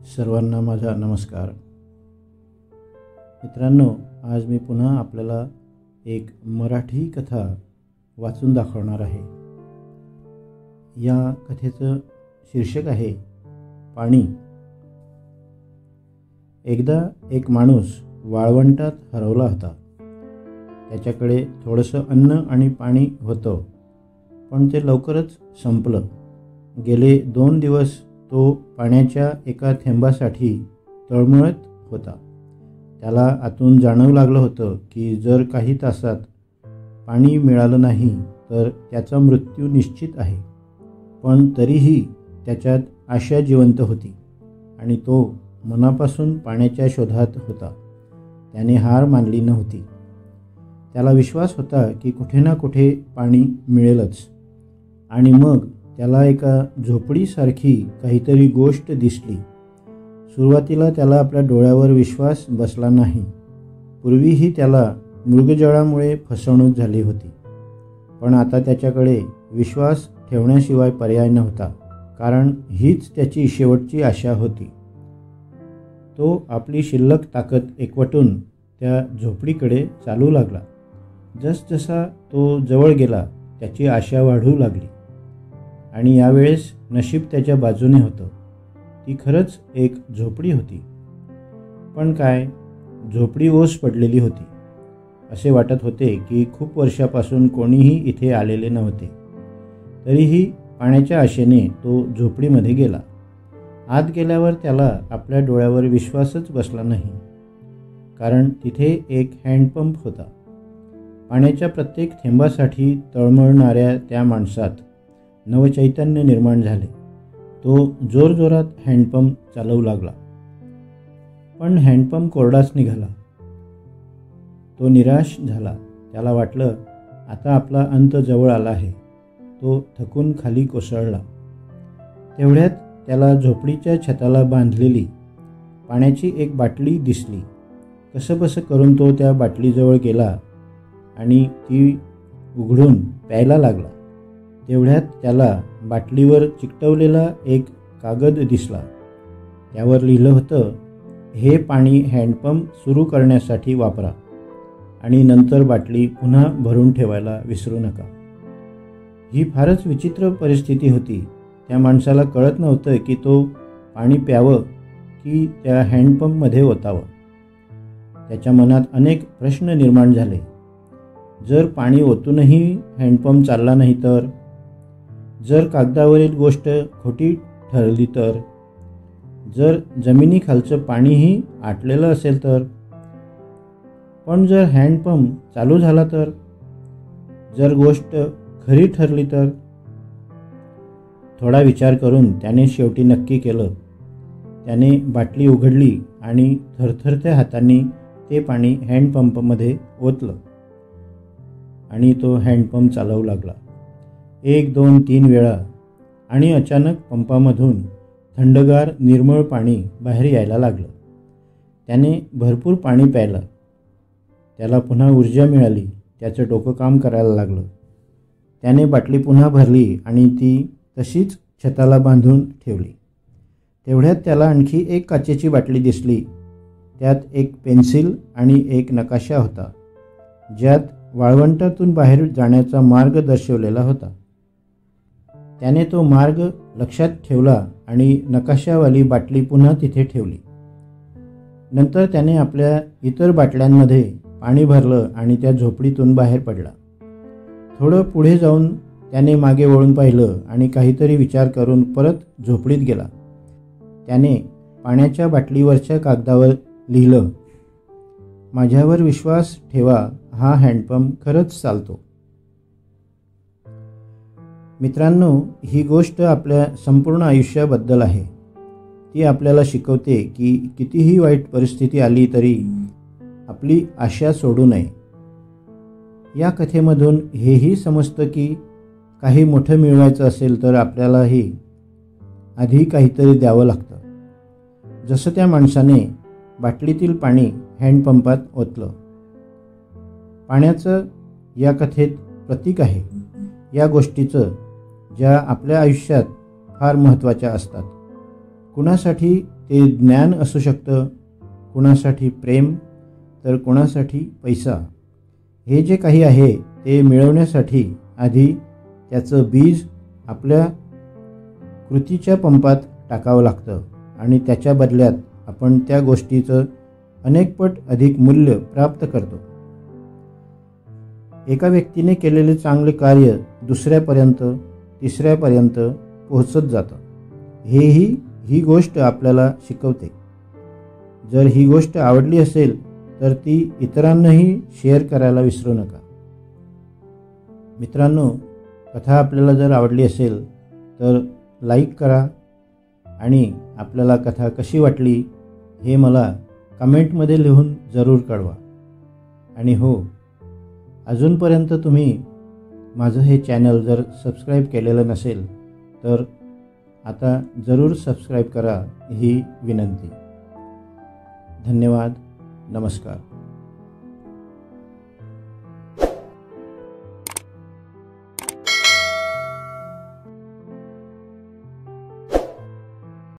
सर्वांना माझा नमस्कार. मित्रांनो, आज मी पुन्हा आपल्याला एक मराठी कथा वाचून दाखवणार आहे. या कथेचं शीर्षक आहे पाणी. एकदा एक माणूस वाळवंटात हरवला होता. त्याच्याकडे थोडंसं अन्न आणि पाणी होतं, पण ते लवकरच संपलं. गेले 2 दिवस तो पाण्याच्या एका थेंबासाठी तळमळत होता. त्याला आतून जाणवू लागलं होतं की जर काही तासात पाणी मिळालं नाही तर त्याचा मृत्यू निश्चित आहे. पण तरीही त्याच्यात आशा जिवंत होती आणि तो मनापासून पाण्याच्या शोधात होता. त्याने हार मानली नव्हती. त्याला विश्वास होता की कुठे ना कुठे पाणी मिळेलच. आणि मग त्याला एका झोपडीसारखी काहीतरी गोष्ट दिसली. सुरुवातीला त्याला आपल्या डोळ्यावर विश्वास बसला नाही. पूर्वीही त्याला मृगजळामुळे फसवणूक झाली होती, पण आता त्याच्याकडे विश्वास ठेवण्याशिवाय पर्याय नव्हता, कारण हीच त्याची शेवटची आशा होती. तो आपली शिल्लक ताकद एकवटून त्या झोपडीकडे चालू लागला. जसजसा तो जवळ गेला त्याची आशा वाढू लागली. आणि यावेळेस नशीब त्याच्या बाजूने होतं. ती खरंच एक झोपडी होती. पण काय, झोपडी ओस पडलेली होती. असे वाटत होते की खूप वर्षापासून कोणीही इथे आलेले नव्हते. तरीही पाण्याच्या आशेने तो झोपडीमध्ये गेला. आत गेल्यावर त्याला आपल्या डोळ्यावर विश्वासच बसला नाही, कारण तिथे एक हँडपंप होता. पाण्याच्या प्रत्येक थेंबासाठी तळमळणाऱ्या त्या माणसात नवचैतन्य निर्माण झाले. तो जोरजोरात हँडपंप चालवू लागला, पण हँडपंप कोरडाच निघाला. तो निराश झाला. त्याला वाटलं आता आपला अंत जवळ आला आहे. तो थकून खाली कोसळला. तेवढ्यात त्याला झोपडीच्या छताला बांधलेली पाण्याची एक बाटली दिसली. कसंबसं करून तो त्या बाटलीजवळ गेला आणि ती उघडून प्यायला लागला. तेवढ्यात त्याला बाटलीवर चिकटवलेला एक कागद दिसला. त्यावर लिहिलं होतं, हे पाणी हँडपंप सुरू करण्यासाठी वापरा आणि नंतर बाटली पुन्हा भरून ठेवायला विसरू नका. ही फारच विचित्र परिस्थिती होती. त्या माणसाला कळत नव्हतं की तो पाणी प्यावं की त्या हँडपंपमध्ये ओतावं. त्याच्या मनात अनेक प्रश्न निर्माण झाले. जर पाणी ओतूनही हँडपंप चालला नाही तर? जर कागदावरील गोष्ट खोटी ठरली तर? जर जमिनीखालचं पाणीही आटलेलं असेल तर? पण जर हँडपंप चालू झाला तर? जर गोष्ट खरी ठरली तर? थोडा विचार करून त्याने शेवटी नक्की केलं. त्याने बाटली उघडली आणि थरथरत्या हातांनी ते पाणी हँडपंपमध्ये ओतलं आणि तो हँडपंप चालवू लागला. 1, 2, 3 वेळा, आणि अचानक पंपामधून थंडगार निर्मळ पाणी बाहेर यायला लागलं. त्याने भरपूर पाणी प्यायलं. त्याला पुन्हा ऊर्जा मिळाली. त्याचं डोकं काम करायला लागलं. त्याने बाटली पुन्हा भरली आणि ती तशीच छताला बांधून ठेवली. तेवढ्यात त्याला आणखी एक काचेची बाटली दिसली. त्यात एक पेन्सिल आणि एक नकाशा होता, ज्यात वाळवंटातून बाहेर जाण्याचा मार्ग दर्शवलेला होता. त्याने तो मार्ग लक्षात ठेवला आणि नकाशावाली बाटली पुन्हा तिथे ठेवली. नंतर त्याने आपल्या इतर बाटल्यांमध्ये पाणी भरलं आणि त्या झोपडीतून बाहेर पडला. थोडं पुढे जाऊन त्याने मागे वळून पाहिलं आणि काहीतरी विचार करून परत झोपडीत गेला. त्याने पाण्याच्या बाटलीवरच्या कागदावर लिहिलं, माझ्यावर विश्वास ठेवा, हा हँडपंप खरंच चालतो. मित्रांनो, ही गोष्ट आपल्या संपूर्ण आयुष्याबद्दल आहे. ती आपल्याला शिकवते की कितीही वाईट परिस्थिती आली तरी आपली आशा सोडू नये. या कथेमधून हेही समजतं की काही मोठं मिळवायचं असेल तर आपल्यालाही आधी काहीतरी द्यावं लागतं. जसं त्या माणसाने बाटलीतील पाणी हँडपंपात ओतलं. पाण्याचं या कथेत प्रतीक आहे. या गोष्टीचं ज्या आपल्या आयुष्यात फार महत्त्वाच्या असतात. कुणासाठी ते ज्ञान असू शकतं, कुणासाठी प्रेम, तर कुणासाठी पैसा. हे जे काही आहे ते मिळवण्यासाठी आधी त्याचं बीज आपल्या कृतीच्या पंपात टाकावं लागतं आणि त्याच्या बदल्यात आपण त्या गोष्टीचं अनेकपट अधिक मूल्य प्राप्त करतो. एका व्यक्तीने केलेले चांगले कार्य दुसऱ्यापर्यंत, तिसऱ्यापर्यंत पोहोचत जातं. ही गोष्ट आपल्याला शिकवते. जर ही गोष्ट आवडली असेल तर ती इतरांनाही शेअर करायला विसरू नका. मित्रांनो, कथा आपल्याला जर आवडली असेल तर लाईक करा आणि आपल्याला कथा कशी वाटली हे मला कमेंटमध्ये लिहून जरूर कळवा. आणि हो, अजूनपर्यंत तुम्ही माझं हे चॅनल जर सबस्क्राईब केलेलं नसेल तर आता जरूर सबस्क्राईब करा ही विनंती. धन्यवाद. नमस्कार.